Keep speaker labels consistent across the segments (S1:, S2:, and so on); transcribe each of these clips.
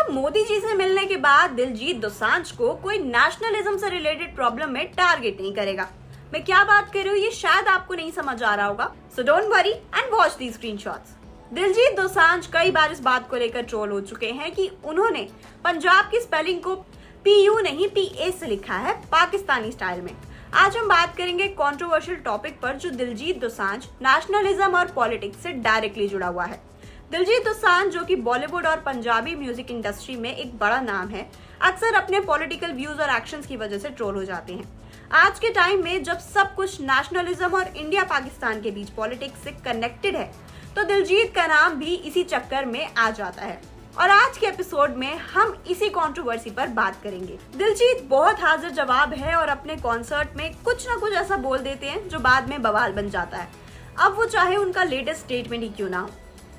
S1: तो मोदी जी से मिलने के बाद दिलजीत दोसांझ को कोई नेशनलिज्म से रिलेटेड प्रॉब्लम में टारगेट नहीं करेगा। मैं क्या बात कर रही हूँ ये शायद आपको नहीं समझ आ रहा होगा, so don't worry and watch the screenshots. Diljit Dosanjh कई बार इस बात को लेकर ट्रोल हो चुके हैं कि उन्होंने पंजाब की स्पेलिंग को PU नहीं PA से लिखा है पाकिस्तानी स्टाइल में। आज हम बात करेंगे कंट्रोवर्शियल टॉपिक पर जो दिलजीत दोसांझ नेशनलिज्म और पॉलिटिक्स से डायरेक्टली जुड़ा हुआ है। दिलजीत दोसांझ जो कि बॉलीवुड और पंजाबी म्यूजिक इंडस्ट्री में एक बड़ा नाम है, अक्सर अपने पॉलिटिकल व्यूज और एक्शंस की वजह से ट्रोल हो जाते हैं। आज के टाइम में जब सब कुछ नेशनलिज्म और इंडिया पाकिस्तान के बीच पॉलिटिक्स से कनेक्टेड है, तो दिलजीत का नाम भी इसी चक्कर में आ जाता है। और आज के एपिसोड में हम इसी कंट्रोवर्सी पर बात करेंगे। दिलजीत बहुत हाजिर जवाब है और अपने कॉन्सर्ट में कुछ ना कुछ ऐसा बोल देते हैं जो बाद में बवाल बन जाता है, अब वो चाहे उनका लेटेस्ट स्टेटमेंट ही क्यों ना हो,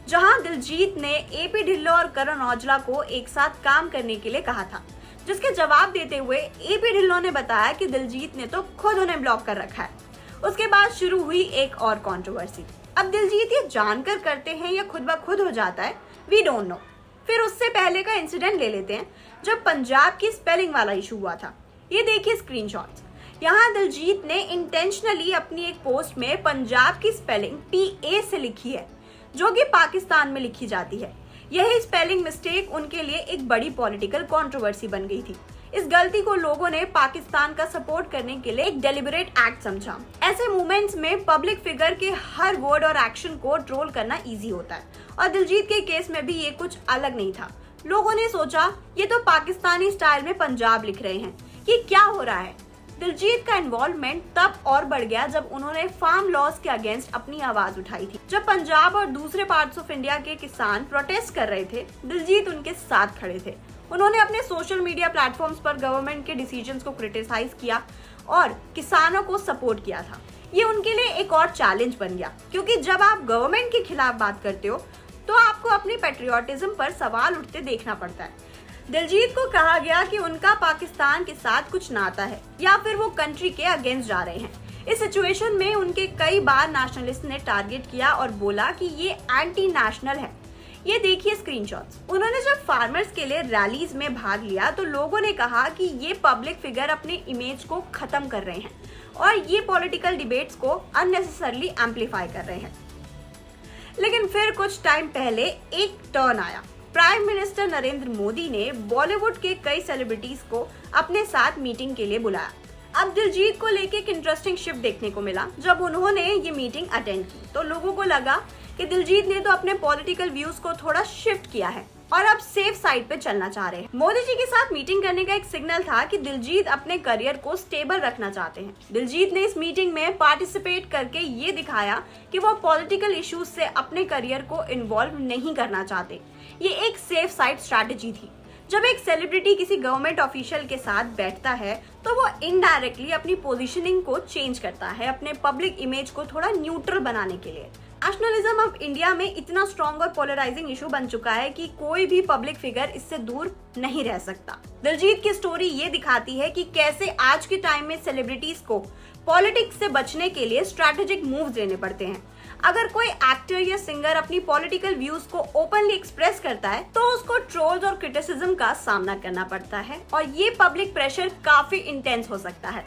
S1: जहां दिलजीत ने AP ढिल्लों और करण औजला को एक साथ काम करने के लिए कहा था, जिसके जवाब देते हुए AP ढिल्लों ने बताया कि दिलजीत ने तो खुद उन्हें ब्लॉक कर रखा है। उसके बाद शुरू हुई एक और कंट्रोवर्सी। अब दिलजीत ये जानकर करते हैं या खुद ब खुद हो जाता है, वी डोंट नो। फिर उससे पहले का इंसिडेंट ले लेते हैं जब पंजाब की स्पेलिंग वाला इशू हुआ था। ये देखिए स्क्रीनशॉट्स। यहाँ दिलजीत ने इंटेंशनली अपनी एक पोस्ट में पंजाब की स्पेलिंग PA से लिखी है, जो कि पाकिस्तान में लिखी जाती है। यही स्पेलिंग मिस्टेक उनके लिए एक बड़ी पॉलिटिकल कंट्रोवर्सी बन गई थी। इस गलती को लोगों ने पाकिस्तान का सपोर्ट करने के लिए एक डेलिबरेट एक्ट समझा। ऐसे मूवमेंट्स में पब्लिक फिगर के हर वर्ड और एक्शन को ट्रोल करना इजी होता है, और दिलजीत के केस में भी ये कुछ अलग नहीं था। लोगों ने सोचा ये तो पाकिस्तानी स्टाइल में पंजाब लिख रहे हैं, ये क्या हो रहा है। दिलजीत का इन्वॉल्वमेंट तब और बढ़ गया जब उन्होंने फार्म लॉस के अगेंस्ट अपनी आवाज उठाई थी। जब पंजाब और दूसरे पार्ट्स ऑफ इंडिया के किसान प्रोटेस्ट कर रहे थे, दिलजीत उनके साथ खड़े थे। उन्होंने अपने सोशल मीडिया प्लेटफॉर्म्स पर गवर्नमेंट के डिसीजंस को क्रिटिसाइज किया और किसानों को सपोर्ट किया था। ये उनके लिए एक और चैलेंज बन गया, क्योंकि जब आप गवर्नमेंट के खिलाफ बात करते हो तो आपको अपनी पेट्रियोटिज्म पर सवाल उठते देखना पड़ता है। दिलजीत को कहा गया कि उनका पाकिस्तान के साथ कुछ नाता है या फिर वो कंट्री के अगेंस्ट जा रहे हैं। इस सिचुएशन में उनके कई बार नेशनलिस्ट ने टारगेट किया और बोला कि ये एंटी नेशनल है। ये देखिए स्क्रीनशॉट्स। उन्होंने जब फार्मर्स के लिए रैलीज में भाग लिया तो लोगों ने कहा कि ये पब्लिक फिगर अपने इमेज को खत्म कर रहे हैं और ये पॉलिटिकल डिबेट्स को अननेसेसरली एम्पलीफाई कर रहे हैं। लेकिन फिर कुछ टाइम पहले एक टर्न आया। प्राइम मिनिस्टर नरेंद्र मोदी ने बॉलीवुड के कई सेलिब्रिटीज को अपने साथ मीटिंग के लिए बुलाया। अब दिलजीत को लेके एक इंटरेस्टिंग शिफ्ट देखने को मिला। जब उन्होंने ये मीटिंग अटेंड की तो लोगों को लगा कि दिलजीत ने तो अपने पॉलिटिकल व्यूज को थोड़ा शिफ्ट किया है और अब सेफ साइड पे चलना चाह रहे हैं। मोदी जी के साथ मीटिंग करने का एक सिग्नल था कि दिलजीत अपने करियर को स्टेबल रखना चाहते हैं। दिलजीत ने इस मीटिंग में पार्टिसिपेट करके ये दिखाया कि वो पॉलिटिकल इश्यूज से अपने करियर को इन्वॉल्व नहीं करना चाहते। ये एक सेफ साइड स्ट्रैटेजी थी। जब एक सेलिब्रिटी किसी गवर्नमेंट ऑफिशियल के साथ बैठता है तो वो इनडायरेक्टली अपनी पोजीशनिंग को चेंज करता है, अपने पब्लिक इमेज को थोड़ा न्यूट्रल बनाने के लिए। नेशनलिज्म अब इंडिया में इतना स्ट्रॉन्ग और पोलराइजिंग इशू बन चुका है कि कोई भी पब्लिक फिगर इससे दूर नहीं रह सकता। दिलजीत की स्टोरी ये दिखाती है कि कैसे आज के टाइम में सेलिब्रिटीज को पॉलिटिक्स से बचने के लिए स्ट्रैटेजिक मूव्स लेने पड़ते हैं। अगर कोई एक्टर या सिंगर अपनी पॉलिटिकल व्यूज को ओपनली एक्सप्रेस करता है तो उसको ट्रोल्स और क्रिटिसिज्म का सामना करना पड़ता है और ये पब्लिक प्रेशर काफी इंटेंस हो सकता है।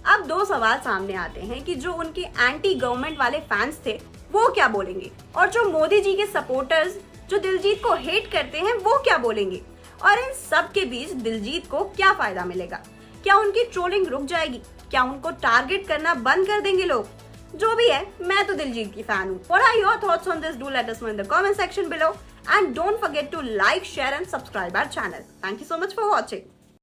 S1: अब दो सवाल सामने आते हैं कि जो उनके एंटी गवर्नमेंट वाले फैंस थे वो क्या बोलेंगे, और जो मोदी जी के सपोर्टर्स जो दिलजीत को हेट करते हैं वो क्या बोलेंगे, और इन सब के बीच दिलजीत को क्या फायदा मिलेगा। क्या उनकी ट्रोलिंग रुक जाएगी, क्या उनको टारगेट करना बंद कर देंगे लोग। जो भी है, मैं तो दिलजीत की फैन हूँ। What are your thoughts on this? Do let us know in the comment section below and don't forget to like, share and subscribe our channel. Thank you so much for watching.